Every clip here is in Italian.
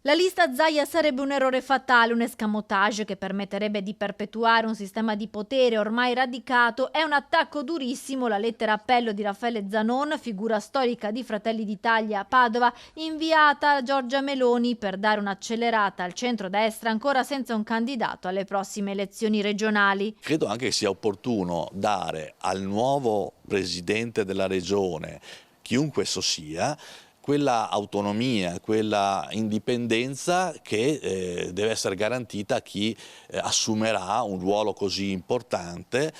La lista Zaia sarebbe un errore fatale, un escamotage che permetterebbe di perpetuare un sistema di potere ormai radicato. È un attacco durissimo la lettera appello di Raffaele Zanon, figura storica di Fratelli d'Italia a Padova, inviata a Giorgia Meloni per dare un'accelerata al centrodestra ancora senza un candidato alle prossime elezioni regionali. Credo anche che sia opportuno dare al nuovo presidente della regione, chiunque esso sia, quella autonomia, quella indipendenza che deve essere garantita a chi assumerà un ruolo così importante,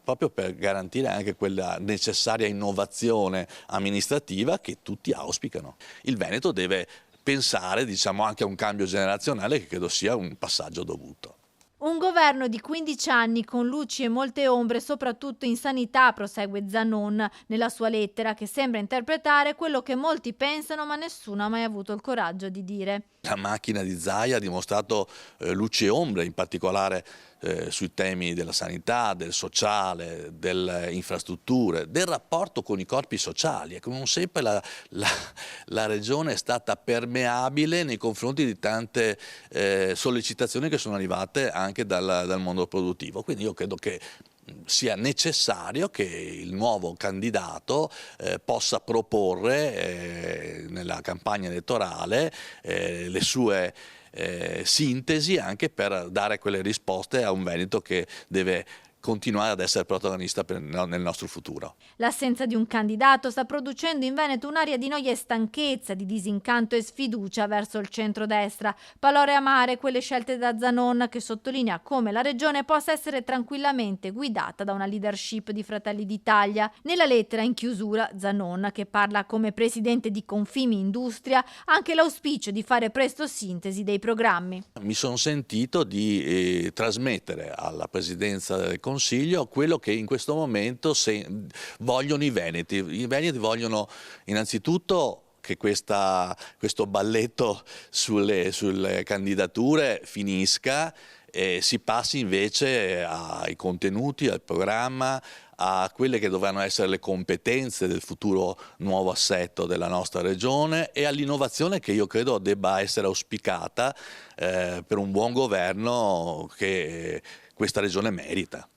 proprio per garantire anche quella necessaria innovazione amministrativa che tutti auspicano. Il Veneto deve pensare, diciamo, anche a un cambio generazionale che credo sia un passaggio dovuto. Un governo di 15 anni con luci e molte ombre, soprattutto in sanità, prosegue Zanon nella sua lettera, che sembra interpretare quello che molti pensano ma nessuno ha mai avuto il coraggio di dire. La macchina di Zaia ha dimostrato luci e ombre, in particolare sui temi della sanità, del sociale, delle infrastrutture, del rapporto con i corpi sociali. Ecco, non sempre la regione è stata permeabile nei confronti di tante sollecitazioni che sono arrivate anche dal mondo produttivo. Quindi io credo che sia necessario che il nuovo candidato possa proporre nella campagna elettorale le sue sintesi anche per dare quelle risposte a un Veneto che deve continuare ad essere protagonista nel nostro futuro. L'assenza di un candidato sta producendo in Veneto un'aria di noia e stanchezza, di disincanto e sfiducia verso il centrodestra. Parole amare quelle scelte da Zanon, che sottolinea come la regione possa essere tranquillamente guidata da una leadership di Fratelli d'Italia. Nella lettera in chiusura, Zanon, che parla come presidente di Confimi Industria, anche l'auspicio di fare presto sintesi dei programmi. Mi sono sentito di trasmettere alla Presidenza del Consiglio quello che in questo momento vogliono i veneti. I veneti vogliono innanzitutto che questo balletto sulle candidature finisca e si passi invece ai contenuti, al programma, a quelle che dovranno essere le competenze del futuro nuovo assetto della nostra regione e all'innovazione che io credo debba essere auspicata per un buon governo che questa regione merita.